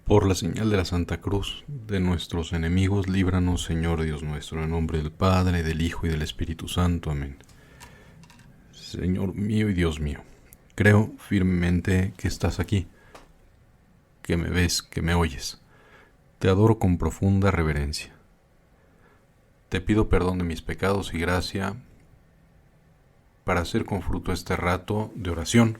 Por la señal de la Santa Cruz de nuestros enemigos, líbranos, Señor Dios nuestro, en nombre del Padre, del Hijo y del Espíritu Santo. Amén. Señor mío y Dios mío, creo firmemente que estás aquí, que me ves, que me oyes. Te adoro con profunda reverencia. Te pido perdón de mis pecados y gracia para hacer con fruto este rato de oración.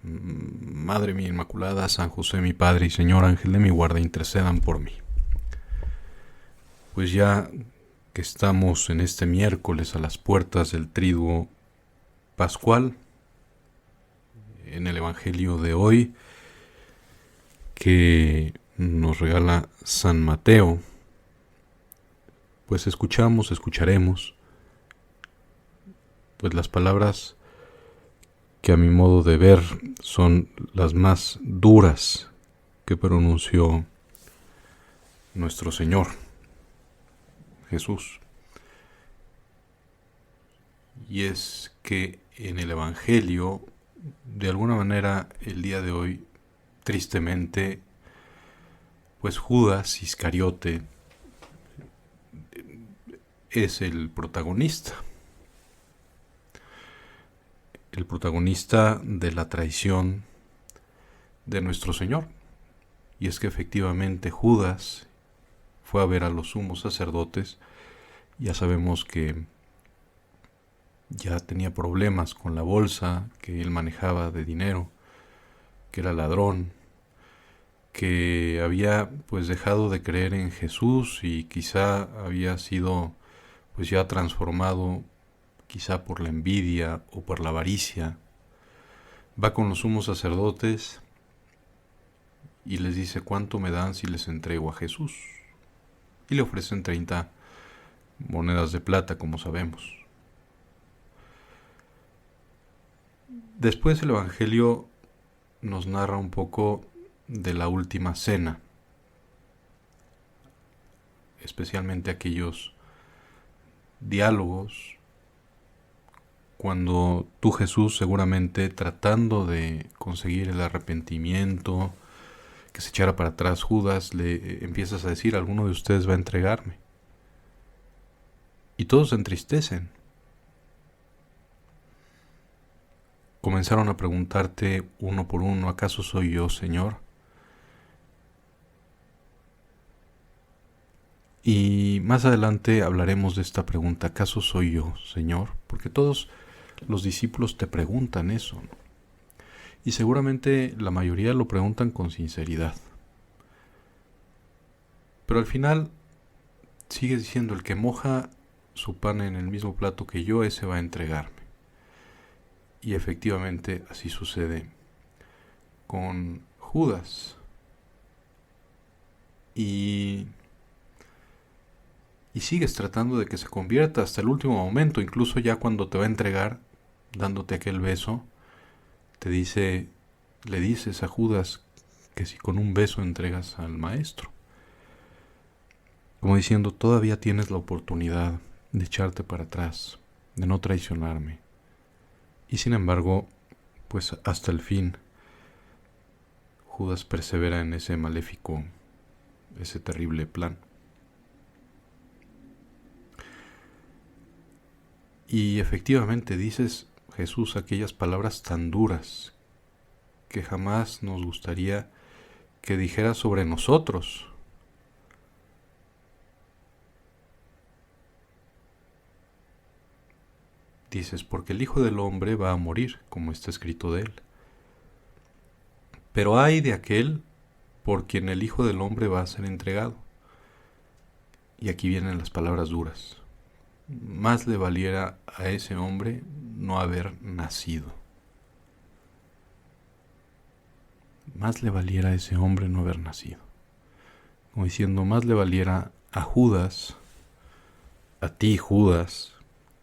Madre mía Inmaculada, San José mi Padre y Señor Ángel de mi guarda, intercedan por mí. Pues ya que estamos en este miércoles a las puertas del Triduo Pascual, en el Evangelio de hoy que nos regala San Mateo, pues escucharemos pues las palabras que a mi modo de ver son las más duras que pronunció nuestro Señor Jesús. Y es que en el Evangelio, de alguna manera, el día de hoy, tristemente, pues Judas Iscariote es el protagonista de la traición de nuestro Señor. Y es que efectivamente Judas fue a ver a los sumos sacerdotes. Ya sabemos que ya tenía problemas con la bolsa que él manejaba de dinero, que era ladrón, que había pues dejado de creer en Jesús y quizá había sido pues ya transformado quizá por la envidia o por la avaricia. Va con los sumos sacerdotes y les dice: ¿cuánto me dan si les entrego a Jesús? Y le ofrecen 30 monedas de plata, como sabemos. Después el Evangelio nos narra un poco de la última cena, especialmente aquellos diálogos cuando tú, Jesús, seguramente tratando de conseguir el arrepentimiento, que se echara para atrás Judas, le empiezas a decir: alguno de ustedes va a entregarme. Y todos se entristecen. Comenzaron a preguntarte uno por uno: ¿acaso soy yo, Señor? Y más adelante hablaremos de esta pregunta: ¿acaso soy yo, Señor? Porque todos los discípulos te preguntan eso, ¿no? Y seguramente la mayoría lo preguntan con sinceridad. Pero al final sigue diciendo: el que moja su pan en el mismo plato que yo, ese va a entregarme. Y efectivamente así sucede con Judas. Y sigues tratando de que se convierta hasta el último momento, incluso ya cuando te va a entregar, dándote aquel beso, le dices a Judas que si con un beso entregas al maestro. Como diciendo: todavía tienes la oportunidad de echarte para atrás, de no traicionarme. Y sin embargo, pues hasta el fin, Judas persevera en ese maléfico, ese terrible plan. Y efectivamente dices, Jesús, aquellas palabras tan duras que jamás nos gustaría que dijeras sobre nosotros. Dices: porque el Hijo del Hombre va a morir, como está escrito de él. Pero ay de aquel por quien el Hijo del Hombre va a ser entregado. Y aquí vienen las palabras duras. Más le valiera a ese hombre no haber nacido. Más le valiera a ese hombre no haber nacido. Como diciendo, más le valiera a Judas, a ti, Judas,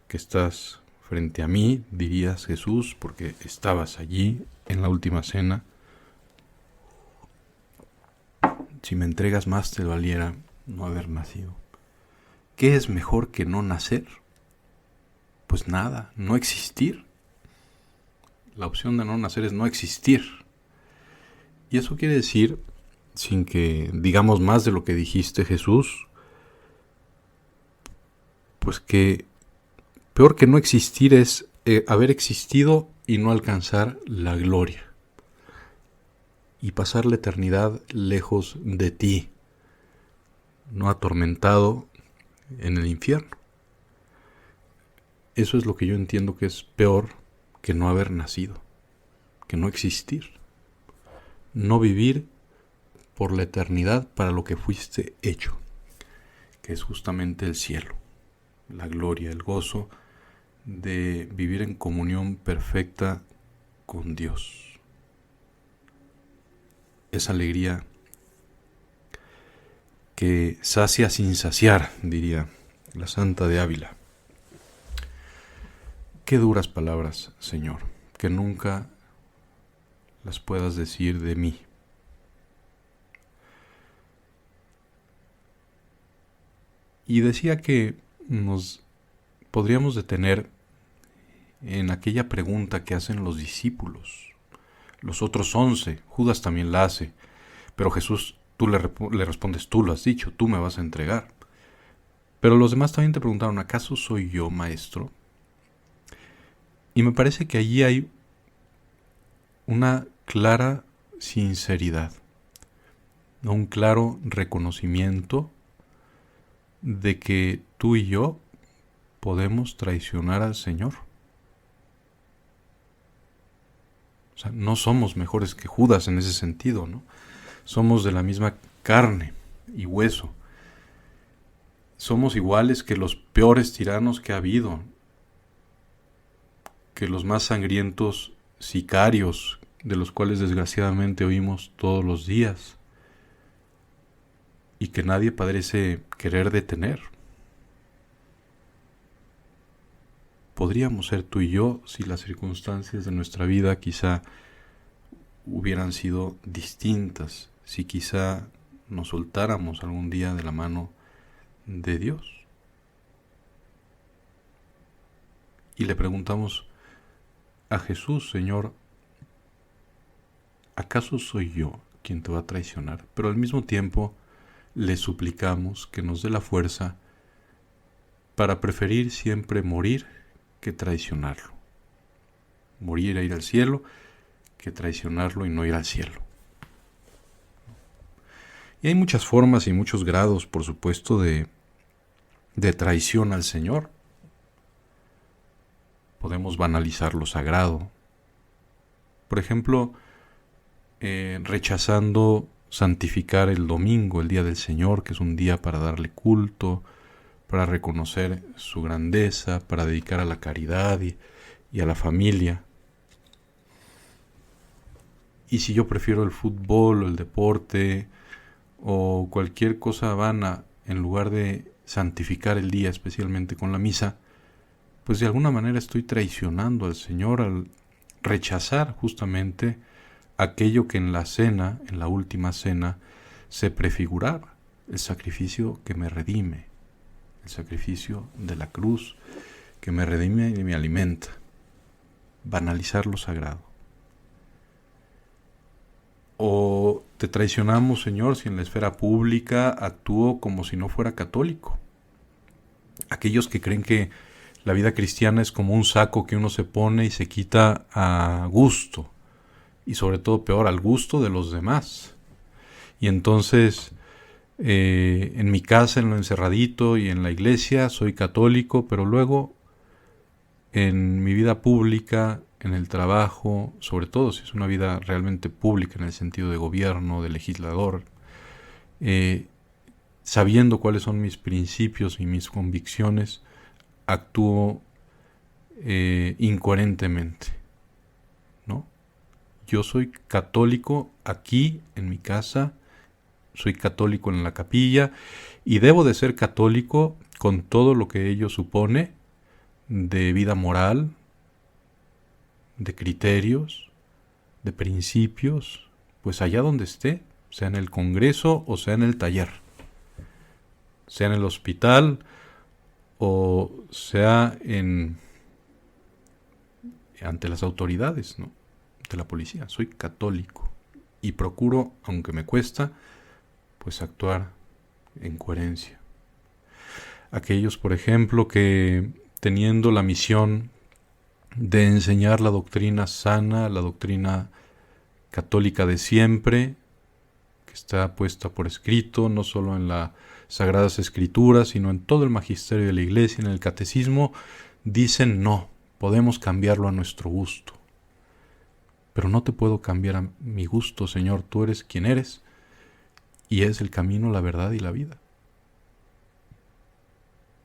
que estás frente a mí, dirías Jesús, porque estabas allí en la última cena. Si me entregas, más te valiera no haber nacido. ¿Qué es mejor que no nacer? Pues nada, no existir. La opción de no nacer es no existir. Y eso quiere decir sin que digamos más de lo que dijiste, Jesús, pues que peor que no existir es haber existido y no alcanzar la gloria y pasar la eternidad lejos de ti, no atormentado en el infierno. Eso es lo que yo entiendo que es peor que no haber nacido, que no existir, no vivir por la eternidad para lo que fuiste hecho, que es justamente el cielo, la gloria, el gozo de vivir en comunión perfecta con Dios. Esa alegría que sacia sin saciar, diría la Santa de Ávila. Qué duras palabras, Señor, que nunca las puedas decir de mí. Y decía que nos podríamos detener en aquella pregunta que hacen los discípulos. Los otros 11, Judas también la hace, pero Jesús, tú le respondes, tú lo has dicho, tú me vas a entregar. Pero los demás también te preguntaron, ¿acaso soy yo, maestro? Y me parece que allí hay una clara sinceridad, un claro reconocimiento de que tú y yo podemos traicionar al Señor. O sea, no somos mejores que Judas en ese sentido, ¿no? Somos de la misma carne y hueso. Somos iguales que los peores tiranos que ha habido, que los más sangrientos sicarios, de los cuales desgraciadamente oímos todos los días, y que nadie parece querer detener. Podríamos ser tú y yo si las circunstancias de nuestra vida quizá hubieran sido distintas, si quizá nos soltáramos algún día de la mano de Dios. Y le preguntamos a Jesús, Señor, ¿acaso soy yo quien te va a traicionar? Pero al mismo tiempo le suplicamos que nos dé la fuerza para preferir siempre morir que traicionarlo. Morir e ir al cielo que traicionarlo y no ir al cielo. Y hay muchas formas y muchos grados, por supuesto, de traición al Señor. Podemos banalizar lo sagrado. Por ejemplo, rechazando santificar el domingo, el día del Señor, que es un día para darle culto, para reconocer su grandeza, para dedicar a la caridad y a la familia. Y si yo prefiero el fútbol o el deporte o cualquier cosa vana en lugar de santificar el día, especialmente con la misa, pues de alguna manera estoy traicionando al Señor al rechazar justamente aquello que en la cena, en la última cena, se prefiguraba, el sacrificio que me redime, el sacrificio de la cruz que me redime y me alimenta. Banalizar lo sagrado. O te traicionamos, Señor, si en la esfera pública actúo como si no fuera católico. Aquellos que creen que la vida cristiana es como un saco que uno se pone y se quita a gusto, y sobre todo peor, al gusto de los demás. Y entonces, en mi casa, en lo encerradito, y en la iglesia, soy católico, pero luego en mi vida pública, en el trabajo, sobre todo si es una vida realmente pública en el sentido de gobierno, de legislador, sabiendo cuáles son mis principios y mis convicciones, actúo incoherentemente, ¿no? Yo soy católico aquí en mi casa, soy católico en la capilla y debo de ser católico con todo lo que ello supone de vida moral, de criterios, de principios, pues allá donde esté, sea en el Congreso o sea en el taller, sea en el hospital o sea ante las autoridades, ¿no?, de la policía. Soy católico y procuro, aunque me cuesta, pues actuar en coherencia. Aquellos, por ejemplo, que teniendo la misión de enseñar la doctrina sana, la doctrina católica de siempre, que está puesta por escrito, no solo en las Sagradas Escrituras, sino en todo el magisterio de la Iglesia, en el catecismo, dicen no, podemos cambiarlo a nuestro gusto. Pero no te puedo cambiar a mi gusto, Señor, tú eres quien eres, y es el camino, la verdad y la vida.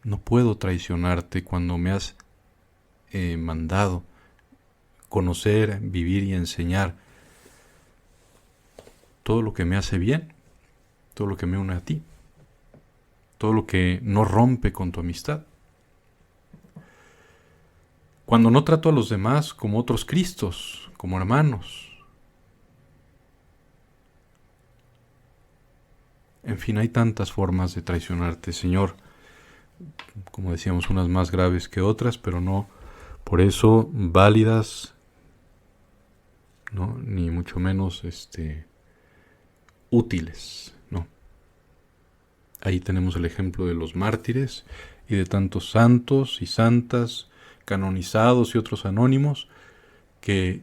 No puedo traicionarte cuando me has mandado conocer, vivir y enseñar todo lo que me hace bien, todo lo que me une a ti, todo lo que no rompe con tu amistad. Cuando no trato a los demás como otros Cristos, como hermanos. En fin, hay tantas formas de traicionarte, Señor. Como decíamos, unas más graves que otras, pero no por eso válidas, ¿no? Ni mucho menos útiles, ¿no? Ahí tenemos el ejemplo de los mártires y de tantos santos y santas canonizados y otros anónimos que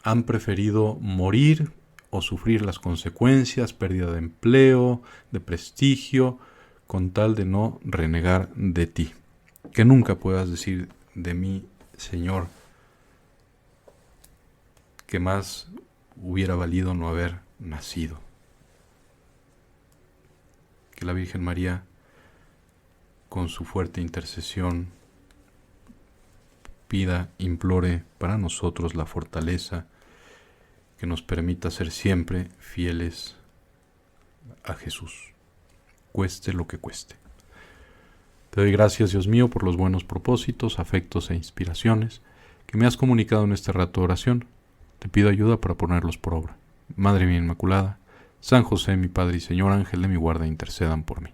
han preferido morir o sufrir las consecuencias, pérdida de empleo, de prestigio, con tal de no renegar de ti. Que nunca puedas decir de mí, Señor, que más hubiera valido no haber nacido. Que la Virgen María, con su fuerte intercesión, pida, implore para nosotros la fortaleza que nos permita ser siempre fieles a Jesús, cueste lo que cueste. Te doy gracias, Dios mío, por los buenos propósitos, afectos e inspiraciones que me has comunicado en este rato de oración. Te pido ayuda para ponerlos por obra. Madre mía Inmaculada, San José, mi Padre y Señor, ángel de mi guarda, intercedan por mí.